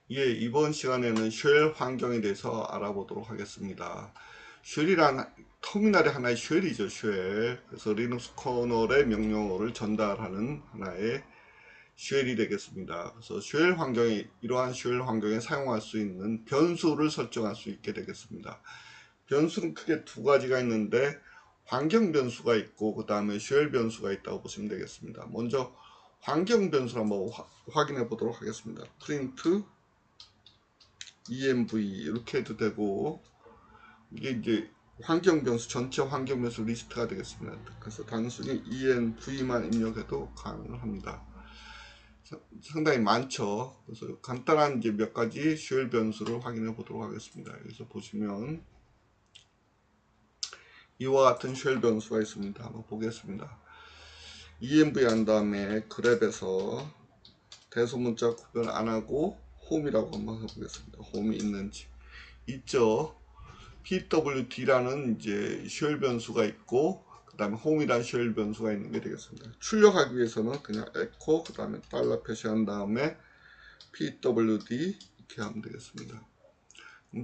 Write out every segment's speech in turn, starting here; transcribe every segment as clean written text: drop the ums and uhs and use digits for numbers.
예, 이번 시간에는 쉘 환경에 대해서 알아보도록 하겠습니다. 쉘이란 터미널의 하나의 쉘이죠, 쉘. 그래서 리눅스 커널의 명령어를 전달하는 하나의 쉘이 되겠습니다. 그래서 쉘 환경에, 이러한 쉘 환경에 사용할 수 있는 변수를 설정할 수 있게 되겠습니다. 변수는 크게 두 가지가 있는데, 환경 변수가 있고, 그 다음에 쉘 변수가 있다고 보시면 되겠습니다. 먼저 환경 변수를 한번 확인해 보도록 하겠습니다. 프린트 env 이렇게 해도 되고, 이게 이제 환경 변수, 전체 환경 변수 리스트가 되겠습니다. 그래서 단순히 env만 입력해도 가능합니다. 상당히 많죠. 그래서 간단한 이제 몇 가지 쉘 변수를 확인해 보도록 하겠습니다. 여기서 보시면 이와 같은 쉘 변수가 있습니다. 한번 보겠습니다. env 한 다음에 그랩에서 대소문자 구별 안 하고 홈이라고 한번 해보겠습니다. 홈이 있는지 있죠. pwd라는 이제 쉘 변수가 있고, 그 다음에 홈이라는 쉘 변수가 있는 게 되겠습니다. 출력하기 위해서는 그냥 echo 그 다음에 달러 표시한 다음에 pwd 이렇게 하면 되겠습니다.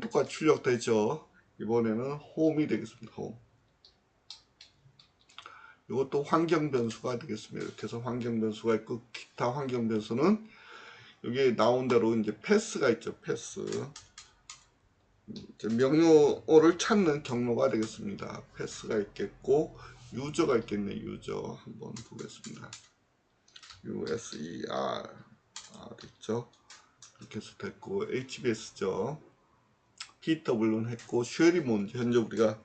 똑같이 출력되죠. 이번에는 홈이 되겠습니다. 홈. 이것도 환경 변수가 되겠습니다. 이렇게 해서 환경 변수가 있고, 기타 환경 변수는 여기 나온 대로 이제 패스가 있죠. 패스. 명령어를 찾는 경로가 되겠습니다. 패스가 있겠고, 유저가 있겠네. 유저 한번 보겠습니다. user 있죠. 이렇게 해서 됐고, hbs죠. pw는 했고, 쉘이 뭔지 현재 우리가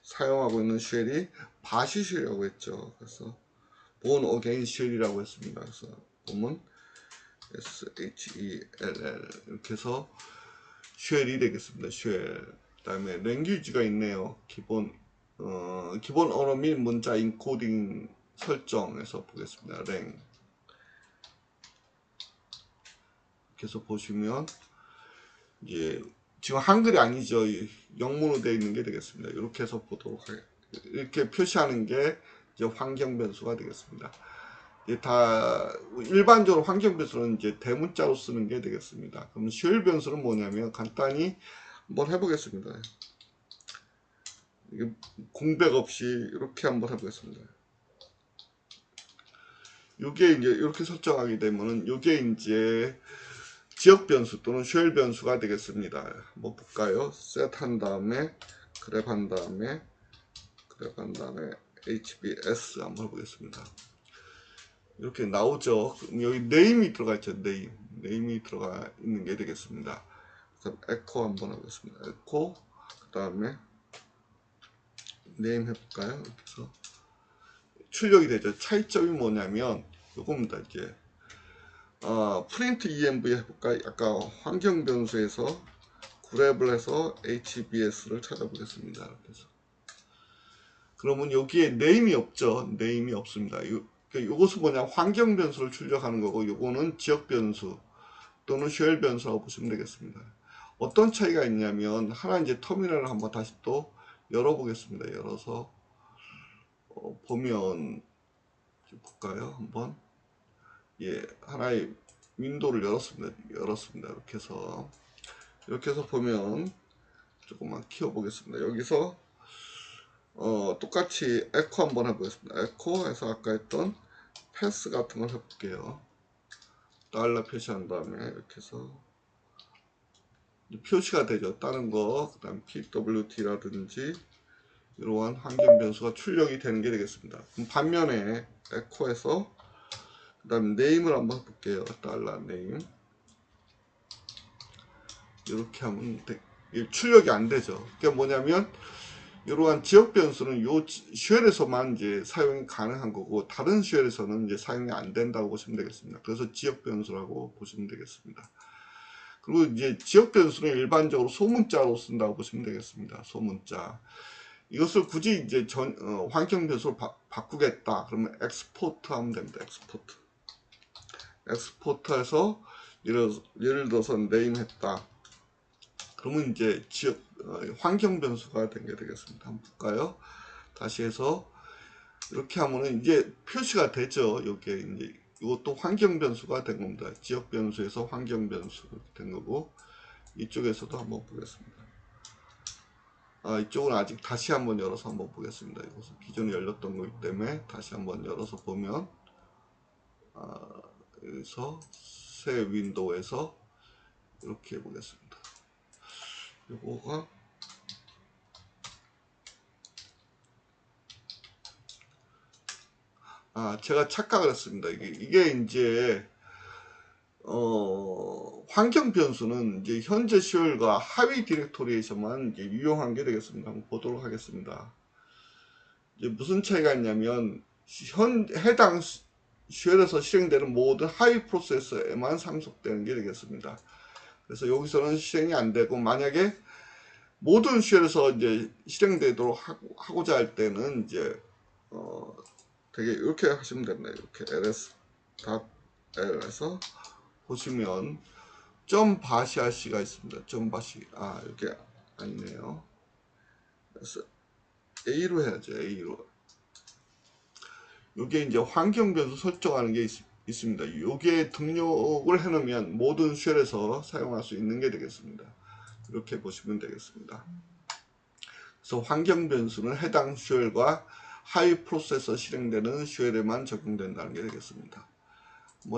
사용하고 있는 쉘이 바시쉘이라고 했죠. 그래서 born again 쉘이라고 했습니다. 그래서 보면 shell 이렇게 해서 쉘이 되겠습니다. 쉘. 그 다음에 랭귀지가 있네요. 기본 언어 및 문자 인코딩 설정에서 보겠습니다. 랭. 그래서 보시면 이제 지금 한글이 아니죠. 영문으로 되어 있는 게 되겠습니다. 이렇게 해서 보도록 하겠습니다. 이렇게 표시하는 게 이제 환경 변수가 되겠습니다. 다 일반적으로 환경 변수는 이제 대문자로 쓰는 게 되겠습니다. 그럼 쉘 변수는 뭐냐면 간단히 한번 해보겠습니다. 공백 없이 이렇게 한번 해보겠습니다. 이게 이제 이렇게 설정하게 되면은 이게 이제 지역 변수 또는 쉘 변수가 되겠습니다. 한번 볼까요? set 한 다음에 그랩 한 다음에 hbs 한번 해보겠습니다. 이렇게 나오죠. 여기 네임이 들어가 있죠. 네임이 들어가 있는 게 되겠습니다. 그래서 echo 한번 하겠습니다. echo 그 다음에 네임 해볼까요? 이렇게 해서 출력이 되죠. 차이점이 뭐냐면 요겁니다. 이제 프린트 env 해볼까요? 아까 환경 변수에서 그랩을 해서 hbs를 찾아보겠습니다. 그래서 그러면 여기에 네임이 없죠. 네임이 없습니다. 요것은 뭐냐, 환경 변수를 출력하는 거고, 요거는 지역 변수 또는 쉘 변수라고 보시면 되겠습니다. 어떤 차이가 있냐면, 하나 이제 터미널을 한번 다시 또 열어보겠습니다. 열어서 보면 볼까요? 한번 하나의 윈도우를 열었습니다. 이렇게 해서 보면 조금만 키워보겠습니다. 여기서 똑같이 에코 한번 해보겠습니다. 에코 해서 아까 했던 패스 같은 걸 해볼게요. 달러 표시한 다음에 이렇게 해서 표시가 되죠. 다른 거, 그 다음 pwd라든지 이러한 환경 변수가 출력이 되는 게 되겠습니다. 그럼 반면에 에코에서 그 다음 네임을 한번 해볼게요. 달러 네임 이렇게 하면 출력이 안 되죠. 그게 뭐냐면 이러한 지역 변수는 요 쉘에서만 이제 사용이 가능한 거고, 다른 쉘에서는 이제 사용이 안 된다고 보시면 되겠습니다. 그래서 지역 변수라고 보시면 되겠습니다. 그리고 이제 지역 변수는 일반적으로 소문자로 쓴다고 보시면 되겠습니다. 소문자. 이것을 굳이 이제 환경 변수로 바꾸겠다. 그러면 엑스포트 하면 됩니다. 엑스포트. 엑스포트해서 예를 들어서 네임 했다. 그러면 이제 지역 환경 변수가 된 게 되겠습니다. 한번 볼까요? 다시 해서 이렇게 하면은 이제 표시가 되죠. 이게 이제 이것도 환경 변수가 된 겁니다. 지역 변수에서 환경 변수 된 거고, 이쪽에서도 한번 보겠습니다. 이쪽은 아직 다시 한번 열어서 한번 보겠습니다. 이것은 기존에 열렸던 거기 때문에 다시 한번 열어서 보면, 여기서 새 윈도우에서 이렇게 해보겠습니다. 요거가 제가 착각을 했습니다. 이게 이제 환경 변수는 이제 현재 쉘과 하위 디렉토리에서만 이제 유용한 게 되겠습니다. 한번 보도록 하겠습니다. 이제 무슨 차이가 있냐면 해당 쉘에서 실행되는 모든 하위 프로세서에만 상속되는 게 되겠습니다. 그래서 여기서는 실행이 안 되고, 만약에 모든 쉘에서 이제 실행되도록 하고자 할 때는 이제 되게 이렇게 하시면 됩니다. 이렇게 ls.l에서 보시면 점 바시아시가 있습니다. 점 바시 이렇게 아니네요. 그래서 A로 해야죠. A로. 이게 이제 환경 변수 설정하는 게 있습니다. 요게 등록을 해놓으면 모든 쉘에서 사용할 수 있는 게 되겠습니다. 이렇게 보시면 되겠습니다. 그래서 환경 변수는 해당 쉘과 하위 프로세서 실행되는 쉘에만 적용된다는 게 되겠습니다.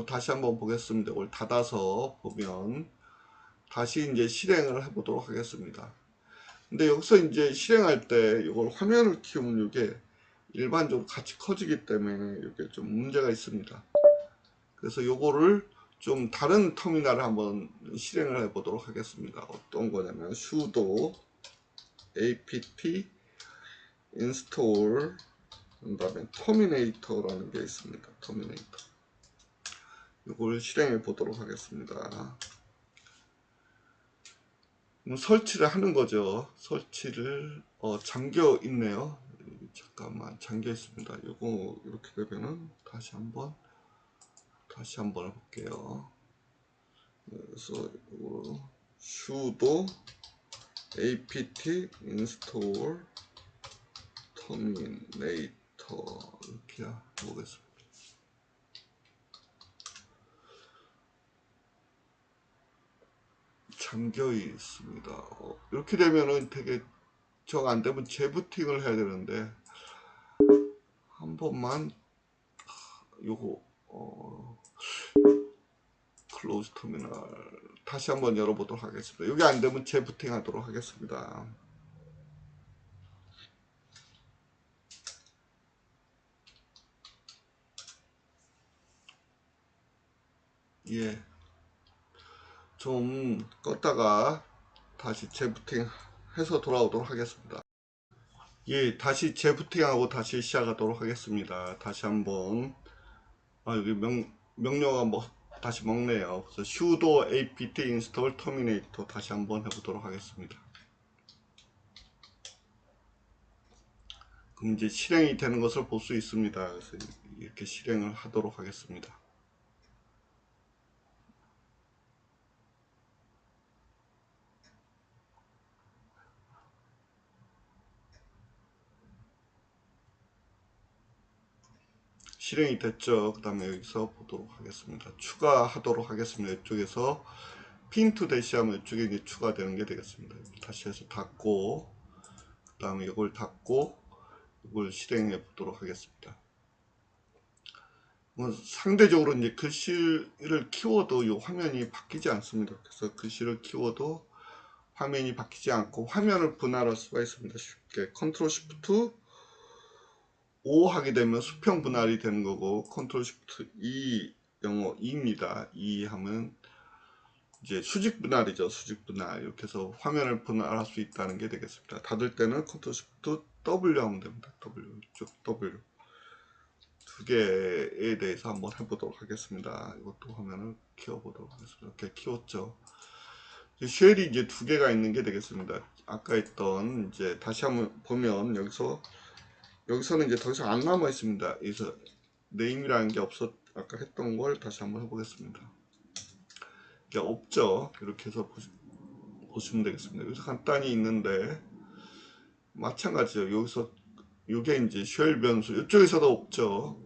다시 한번 보겠습니다. 이걸 닫아서 보면 다시 이제 실행을 해보도록 하겠습니다. 근데 여기서 이제 실행할 때 이걸 화면을 키우면 이게 일반적으로 같이 커지기 때문에 이게 좀 문제가 있습니다. 그래서 요거를 좀 다른 터미널을 한번 실행을 해보도록 하겠습니다. 어떤 거냐면 sudo apt install 그 다음에 terminator라는 게 있습니다. terminator. 이걸 실행해 보도록 하겠습니다. 설치를 하는 거죠. 설치를 잠겨 있네요. 잠깐만 잠겨 있습니다. 이거 이렇게 되면은 다시 한번 해볼게요. 그래서 이거 sudo apt install terminator 이렇게 해보겠습니다. 잠겨 있습니다. 이렇게 되면은 되게 정 안 되면 재부팅을 해야 되는데 한 번만 요거 클로즈 터미널 다시 한번 열어보도록 하겠습니다. 여기 안 되면 재부팅 하도록 하겠습니다. 예. 좀 껐다가 다시 재부팅 해서 돌아오도록 하겠습니다. 예, 다시 재부팅하고 다시 시작하도록 하겠습니다. 다시 한번 여기 명령어가 다시 먹네요. 그래서 sudo apt install terminator 다시 한번 해보도록 하겠습니다. 그럼 이제 실행이 되는 것을 볼 수 있습니다. 그래서 이렇게 실행을 하도록 하겠습니다. 실행이 됐죠. 그 다음에 여기서 보도록 하겠습니다. 추가하도록 하겠습니다. 이쪽에서 핀투 대시하면 이쪽에 이제 추가되는 게 되겠습니다. 다시 해서 닫고, 그 다음에 이걸 닫고, 이걸 실행해 보도록 하겠습니다. 상대적으로 이제 글씨를 키워도 이 화면이 바뀌지 않습니다. 그래서 글씨를 키워도 화면이 바뀌지 않고 화면을 분할할 수가 있습니다. 쉽게 컨트롤 시프트 5 하게 되면 수평 분할이 되는 거고, 컨트롤 시프트 2 영어 2입니다. 2 하면 이제 수직 분할이죠. 수직 분할. 이렇게 해서 화면을 분할할 수 있다는 게 되겠습니다. 닫을 때는 컨트롤 시프트 W 하면 됩니다. W, 쭉 W. 두 개에 대해서 한번 해보도록 하겠습니다. 이것도 화면을 키워보도록 하겠습니다. 이렇게 키웠죠. 쉘이 이제 두 개가 있는 게 되겠습니다. 아까 했던 이제 다시 한번 보면 여기서는 이제 더 이상 안 남아 있습니다. 그래서 네임이라는 게 아까 했던 걸 다시 한번 해보겠습니다. 이게 없죠. 이렇게 해서 보시면 되겠습니다. 여기서 간단히 있는데 마찬가지죠. 여기서 이게 이제 쉘 변수 이쪽에서도 없죠.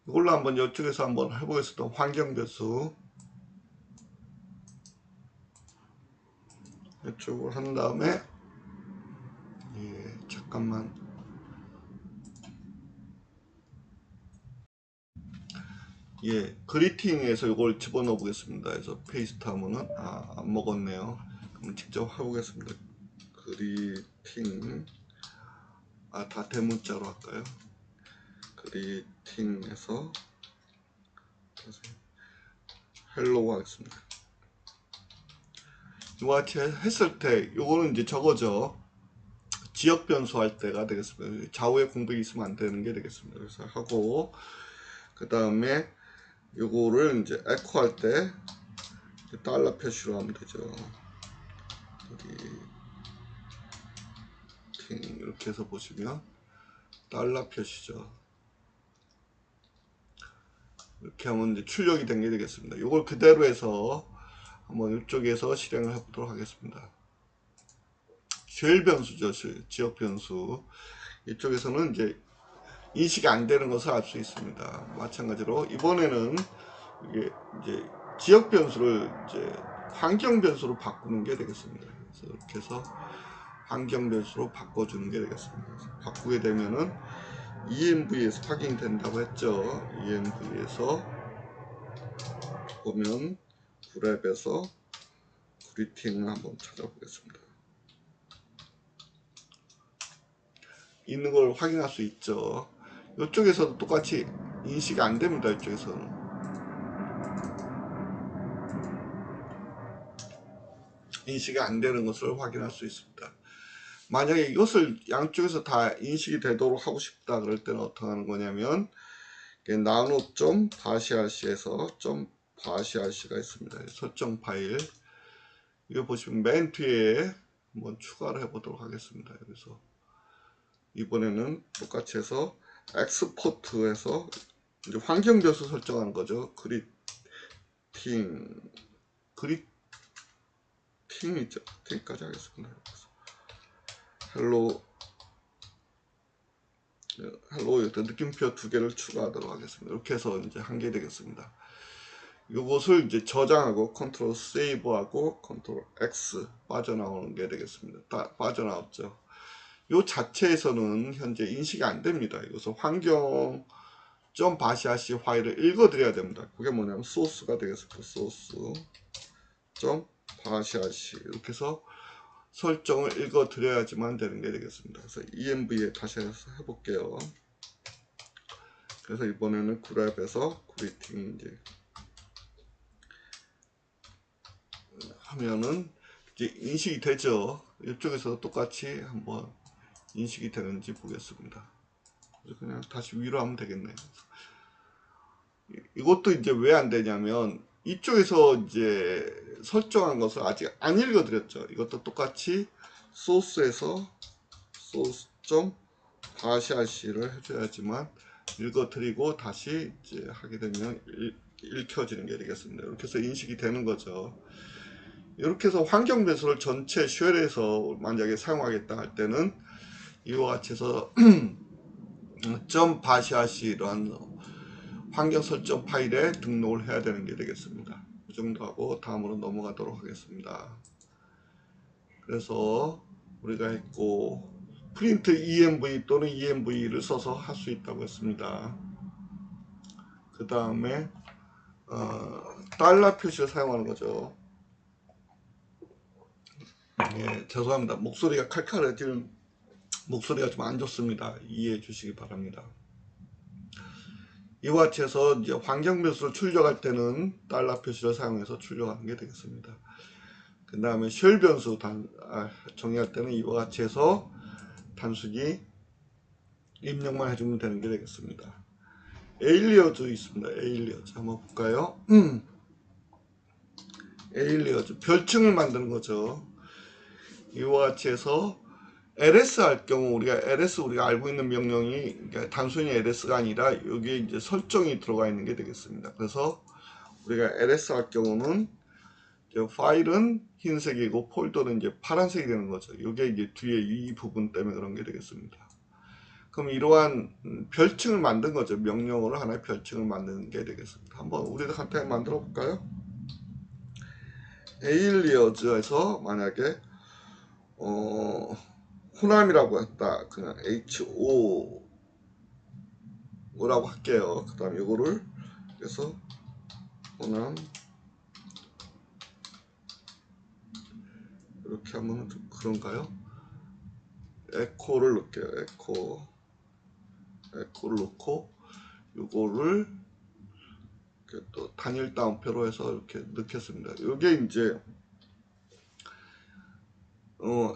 이걸로 한번 이쪽에서 한번 해보겠습니다. 환경 변수 이쪽을 한 다음에 잠깐만. 그리팅에서 이걸 집어넣어 보겠습니다. 그래서 페이스트 하면은 안 먹었네요. 그럼 직접 해보겠습니다. 그리팅 다 대문자로 할까요? 그리팅에서 헬로우 하겠습니다. 이와 같이 했을 때 요거는 이제 저거죠. 지역 변수 할 때가 되겠습니다. 좌우에 공백이 있으면 안 되는 게 되겠습니다. 그래서 하고 그 다음에 요거를 이제 에코 할 때 달러 표시로 하면 되죠. 이렇게 해서 보시면 달러 표시죠. 이렇게 하면 이제 출력이 된 게 되겠습니다. 이걸 그대로 해서 한번 이쪽에서 실행을 해보도록 하겠습니다. 쉘 변수죠. 지역 변수. 이쪽에서는 이제 인식이 안 되는 것을 알 수 있습니다. 마찬가지로 이번에는 이게 이제 지역 변수를 이제 환경 변수로 바꾸는 게 되겠습니다. 그래서 이렇게 해서 환경 변수로 바꿔주는 게 되겠습니다. 그래서 바꾸게 되면은 ENV에서 확인이 된다고 했죠. ENV에서 보면 그랩에서 그리팅을 한번 찾아보겠습니다. 있는 걸 확인할 수 있죠. 이쪽에서도 똑같이 인식이 안 됩니다. 이쪽에서는 인식이 안 되는 것을 확인할 수 있습니다. 만약에 이것을 양쪽에서 다 인식이 되도록 하고 싶다 그럴 때는 어떻게 하는 거냐면 나노 점 바시알씨에서 점 바시알씨가 있습니다. 설정 파일 이거 보시면 맨 뒤에 한번 추가를 해 보도록 하겠습니다. 여기서 이번에는 똑같이 해서 엑스포트에서 이제 환경 변수 설정하는 거죠. 그리팅 있죠. 팅까지 하겠습니다. 헬로 여기다 느낌표 2개를 추가하도록 하겠습니다. 이렇게 해서 이제 한 개 되겠습니다. 이것을 이제 저장하고 컨트롤 세이브하고 컨트롤 X 빠져나오는 게 되겠습니다. 다 빠져나왔죠. 이 자체에서는 현재 인식이 안 됩니다. 이것은 환경 .바시아시 파일을 읽어드려야 됩니다. 그게 뭐냐면 소스가 되겠습니다. 소스 .바시아시 이렇게 해서 설정을 읽어드려야지만 되는 게 되겠습니다. 그래서 env에 다시 해서 해볼게요. 그래서 이번에는 그랩에서 그리팅 이제 하면은 이제 인식이 되죠. 이쪽에서 똑같이 한번 인식이 되는지 보겠습니다. 그냥 다시 위로 하면 되겠네요. 이것도 이제 왜 안 되냐면 이쪽에서 이제 설정한 것을 아직 안 읽어드렸죠. 이것도 똑같이 소스에서 소스.바시아시를 해줘야지만 읽어드리고 다시 이제 하게 되면 읽혀지는 게 되겠습니다. 이렇게 해서 인식이 되는 거죠. 이렇게 해서 환경 변수를 전체 쉘에서 만약에 사용하겠다 할 때는 이와 같이 해서 .바시아시라는 환경 설정 파일에 등록을 해야 되는 게 되겠습니다. 이 정도 하고 다음으로 넘어가도록 하겠습니다. 그래서 우리가 했고 프린트 env 또는 env를 써서 할 수 있다고 했습니다. 그 다음에 달러 표시를 사용하는 거죠. 죄송합니다. 목소리가 칼칼해지는 목소리가 좀 안 좋습니다. 이해해 주시기 바랍니다. 이와 같이 해서 이제 환경 변수를 출력할 때는 달러 표시를 사용해서 출력하는 게 되겠습니다. 그 다음에 쉘 변수 정의할 때는 이와 같이 해서 단순히 입력만 해주면 되는 게 되겠습니다. 에일리어즈 있습니다. 에일리어즈 한번 볼까요? 에일리어즈 별칭을 만드는 거죠. 이와 같이 해서 ls 할 경우 우리가 알고 있는 명령이 그러니까 단순히 ls가 아니라 여기에 이제 설정이 들어가 있는 게 되겠습니다. 그래서 우리가 ls 할 경우는 파일은 흰색이고 폴더는 이제 파란색이 되는 거죠. 이게 이제 뒤에 이 부분 때문에 그런 게 되겠습니다. 그럼 이러한 별칭을 만든 거죠. 명령어로 하나의 별칭을 만드는 게 되겠습니다. 한번 우리도 간단히 만들어 볼까요? 에일리어즈에서 만약에 호남이라고 했다. 그냥 HO라고 할게요. 그 다음에 이거를 그래서 호남 이렇게 하면 좀 그런가요? 에코를 넣을게요. 에코를 넣고 요거를 이렇게 또 단일 따옴표로 해서 이렇게 넣겠습니다. 이게 이제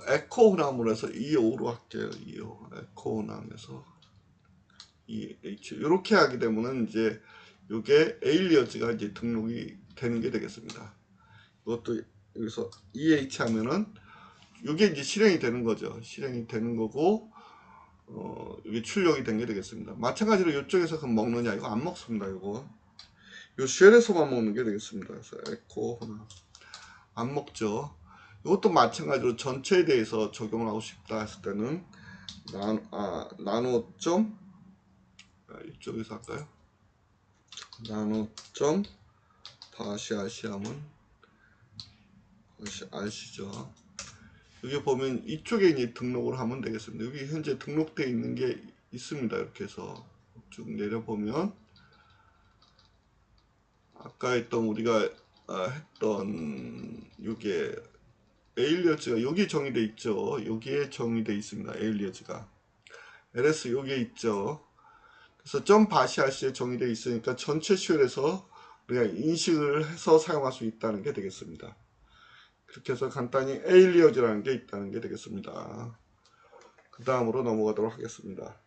에코 호남으로 해서 2호로 할게요. 2호 에코 호남에서 EH 이렇게 하게 되면은 이제 이게 에일리어즈가 이제 등록이 되는 게 되겠습니다. 이것도 여기서 EH 하면은 이게 이제 실행이 되는 거죠. 실행이 되는 거고 이게 출력이 된 게 되겠습니다. 마찬가지로 이쪽에서 그럼 먹느냐 이거 안 먹습니다. 이거 요 쉘에서만 먹는 게 되겠습니다. 그래서 에코 안 먹죠. 이것도 마찬가지로 전체에 대해서 적용을 하고 싶다 했을 때는 나노 이쪽에서 할까요? 나노 다시 하면 다시 아시죠? 여기 보면 이쪽에 이제 등록을 하면 되겠습니다. 여기 현재 등록되어 있는 게 있습니다. 이렇게 해서 쭉 내려보면 아까 했던 우리가 했던 이게 에일리어즈가 여기 정의되어 있죠. 여기에 정의되어 있습니다. 에일리어즈가 ls 여기에 있죠. 그래서 점 바시아시에 정의되어 있으니까 전체 쉘에서 우리가 인식을 해서 사용할 수 있다는 게 되겠습니다. 그렇게 해서 간단히 에일리어즈라는 게 있다는 게 되겠습니다. 그 다음으로 넘어가도록 하겠습니다.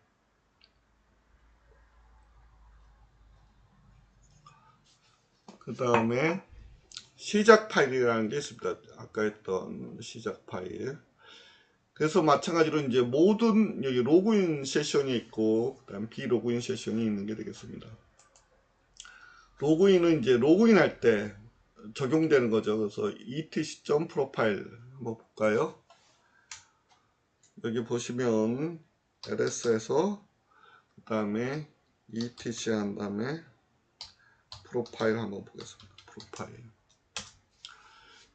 그 다음에 시작 파일이라는 게 있습니다. 아까 했던 시작 파일. 그래서 마찬가지로 이제 모든 여기 로그인 세션이 있고 그다음 비로그인 세션이 있는 게 되겠습니다. 로그인은 이제 로그인 할 때 적용되는 거죠. 그래서 etc.profile 한번 볼까요? 여기 보시면 ls에서 그 다음에 etc 한 다음에 프로파일 한번 보겠습니다. 프로파일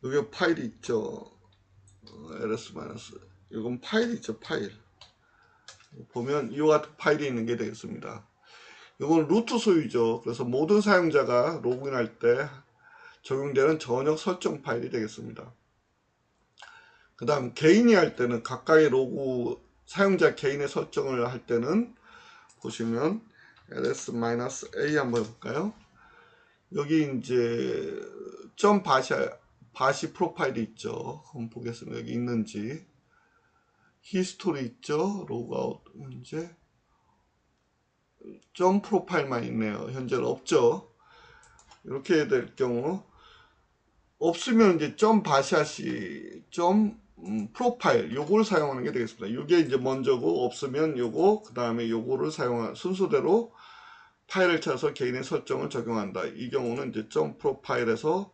여기 파일이 있죠. ls 이건 파일이 있죠. 파일 보면 이와 같은 파일이 있는 게 되겠습니다. 이건 루트 소유죠. 그래서 모든 사용자가 로그인할 때 적용되는 전역 설정 파일이 되겠습니다. 그 다음 개인이 할 때는 각각의 로그 사용자 개인의 설정을 할 때는 보시면 ls-a 한번 해볼까요? 여기 이제 점 바시 프로파일이 있죠. 한번 보겠습니다. 여기 있는지 히스토리 있죠. 로그아웃 현재 점 프로파일만 있네요. 현재는 없죠. 이렇게 될 경우 없으면 이제 점 바샤시 점 프로파일 요거를 사용하는 게 되겠습니다. 이게 이제 먼저고 없으면 요거 그 다음에 요거를 사용한 순서대로 파일을 찾아서 개인의 설정을 적용한다. 이 경우는 이제 점 프로파일에서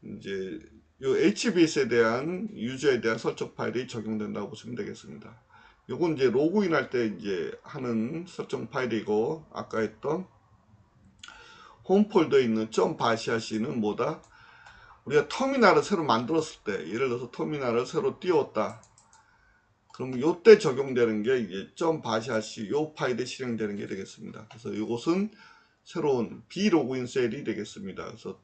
이제 요 HBS에 대한 유저에 대한 설정 파일이 적용된다고 보시면 되겠습니다. 요건 이제 로그인 할 때 이제 하는 설정 파일이고 아까 했던 홈 폴더에 있는 점 바시아시는 뭐다? 우리가 터미널을 새로 만들었을 때 예를 들어서 터미널을 새로 띄웠다. 그럼 요때 적용되는 게 이제 점 바시아시 요 파일에 실행되는 게 되겠습니다. 그래서 이것은 새로운 비로그인 셀이 되겠습니다. 그래서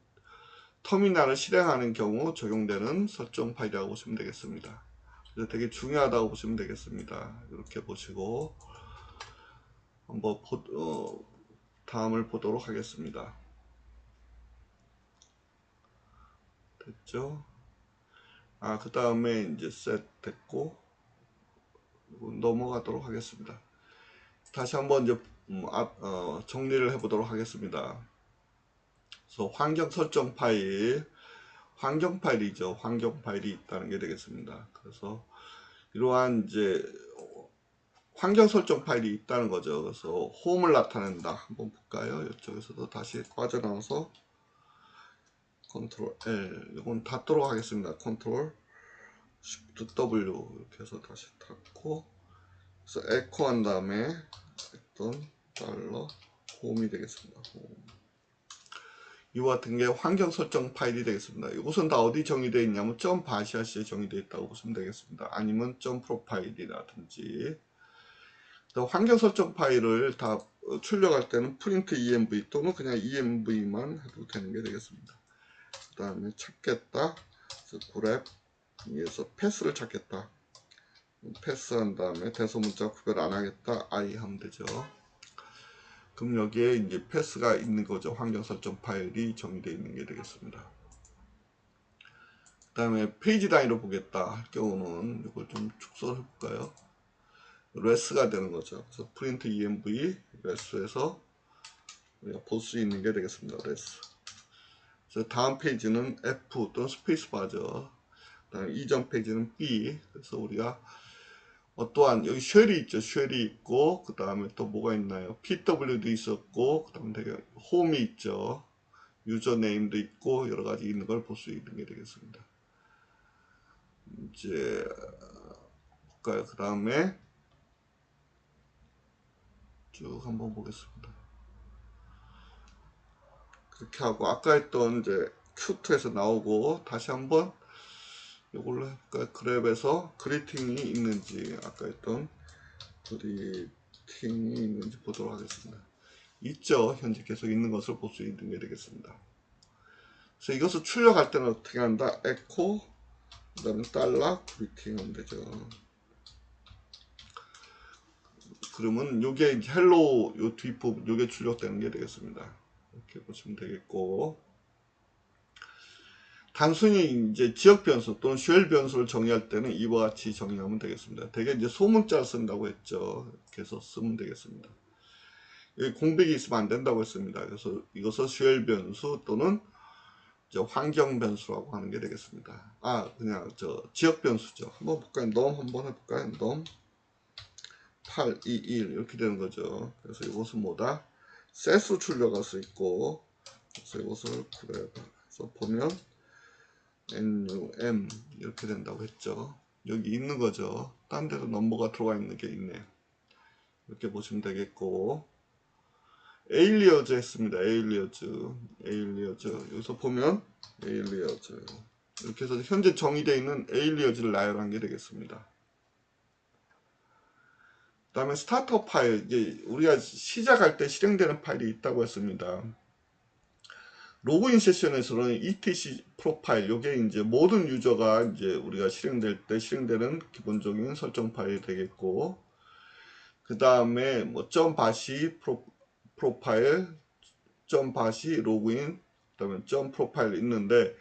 터미널을 실행하는 경우 적용되는 설정 파일이라고 보시면 되겠습니다. 그래서 되게 중요하다고 보시면 되겠습니다. 이렇게 보시고 한번 다음을 보도록 하겠습니다. 됐죠? 그 다음에 이제 셋 됐고 넘어가도록 하겠습니다. 다시 한번 이제 정리를 해보도록 하겠습니다. 그래서 환경 설정 파일, 환경 파일이죠. 환경 파일이 있다는 게 되겠습니다. 그래서 이러한 이제 환경 설정 파일이 있다는 거죠. 그래서 홈을 나타낸다. 한번 볼까요? 이쪽에서도 다시 빠져나와서 컨트롤 L 이건 닫도록 하겠습니다. 컨트롤 Shift W 이렇게 해서 다시 닫고 그래서 에코 한 다음에 어떤 달러 홈이 되겠습니다. 홈. 이와 같은 게 환경 설정 파일이 되겠습니다. 이것은 다 어디 정의되어 있냐면 점 바시아시에 정의되어 있다고 보시면 되겠습니다. 아니면 점 프로파일이라든지. 또 환경 설정 파일을 다 출력할 때는 프린트 env 또는 그냥 env만 해도 되는 게 되겠습니다. 그 다음에 찾겠다. 그래서 grep 위에서 패스를 찾겠다. 패스한 다음에 대소문자 구별 안 하겠다. I 하면 되죠. 그럼 여기에 이제 패스가 있는 거죠. 환경 설정 파일이 정의되어 있는 게 되겠습니다. 그 다음에 페이지 단위로 보겠다 할 경우는 이걸 좀 축소를 해볼까요? 레스가 되는 거죠. 그래서 프린트 env 레스에서 우리가 볼 수 있는 게 되겠습니다. 레스. 그래서 다음 페이지는 F 또는 스페이스 바죠. 그다음에 이전 페이지는 B. 그래서 우리가 또한 여기 쉘이 있죠. 쉘이 있고 그 다음에 또 뭐가 있나요? PW도 있었고 그 다음에 되게 홈이 있죠. 유저 네임도 있고 여러 가지 있는 걸 볼 수 있는 게 되겠습니다. 이제 볼까요? 그 다음에 쭉 한번 보겠습니다. 그렇게 하고 아까 했던 이제 큐트에서 나오고 다시 한번 이걸로 해볼까요? 그랩에서 그리팅이 있는지 아까 했던 그리팅이 있는지 보도록 하겠습니다. 있죠. 현재 계속 있는 것을 볼 수 있는 게 되겠습니다. 그래서 이것을 출력할 때는 어떻게 한다? 에코 그 다음에 달러 그리팅 하면 되죠. 그러면 요게 이제 헬로 요 뒷부분 요게 출력되는 게 되겠습니다. 이렇게 보시면 되겠고 단순히 이제 지역 변수 또는 쉘 변수를 정의할 때는 이와 같이 정의하면 되겠습니다. 대개 이제 소문자 쓴다고 했죠. 이렇게 해서 쓰면 되겠습니다. 여기 공백이 있으면 안 된다고 했습니다. 그래서 이것을 쉘 변수 또는 환경 변수라고 하는 게 되겠습니다. 그냥 지역 변수죠. 한번 볼까요? 넘 한번 해볼까요? 넘 821 이렇게 되는 거죠. 그래서 이것은 뭐다? 셋으로 출력할 수 있고 그래서 이것을 그래서 보면 NUM 이렇게 된다고 했죠. 여기 있는 거죠. 딴 데도 넘버가 들어가 있는 게 있네요. 이렇게 보시면 되겠고 에일리어즈 했습니다. 에일리어즈 여기서 보면 에일리어즈 이렇게 해서 현재 정의되어 있는 에일리어즈를 나열한 게 되겠습니다. 그 다음에 스타터 파일 이제 우리가 시작할 때 실행되는 파일이 있다고 했습니다. 로그인 세션에서는 etc 프로파일 요게 이제 모든 유저가 이제 우리가 실행될 때 실행되는 기본적인 설정 파일이 되겠고 그 다음에 뭐 .바시 프로파일 .바시 로그인 그 다음에 .프로파일 있는데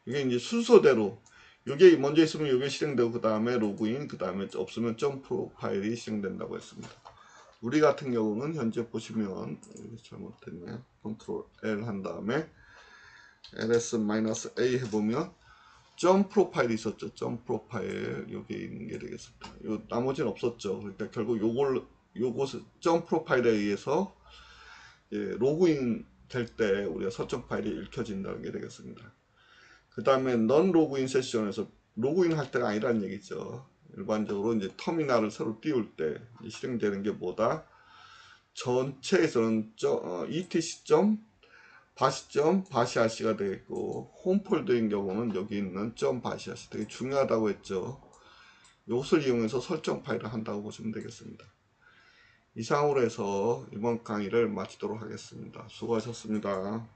이게 이제 순서대로 이게 먼저 있으면 이게 실행되고 그 다음에 로그인 그 다음에 없으면 .프로파일이 실행된다고 했습니다. 우리 같은 경우는 현재 보시면 잘못됐네요. 컨트롤 L 한 다음에 ls-a 해보면 프로파일이 있었죠. 프로파일 여기 있는 게 되겠습니다. 요 나머지는 없었죠. 그러니까 결국 요것을 프로파일에 의해서 로그인 될 때 우리가 설정 파일이 읽혀진다는 게 되겠습니다. 그 다음에 넌 로그인 세션에서 로그인 할 때가 아니라는 얘기죠. 일반적으로 이제 터미널을 새로 띄울 때 실행되는 게 뭐다? 전체에서는 etc. 바시아시가 되겠고 홈폴더인 경우는 여기 있는 바시아시 되게 중요하다고 했죠. 이것을 이용해서 설정 파일을 한다고 보시면 되겠습니다. 이상으로 해서 이번 강의를 마치도록 하겠습니다. 수고하셨습니다.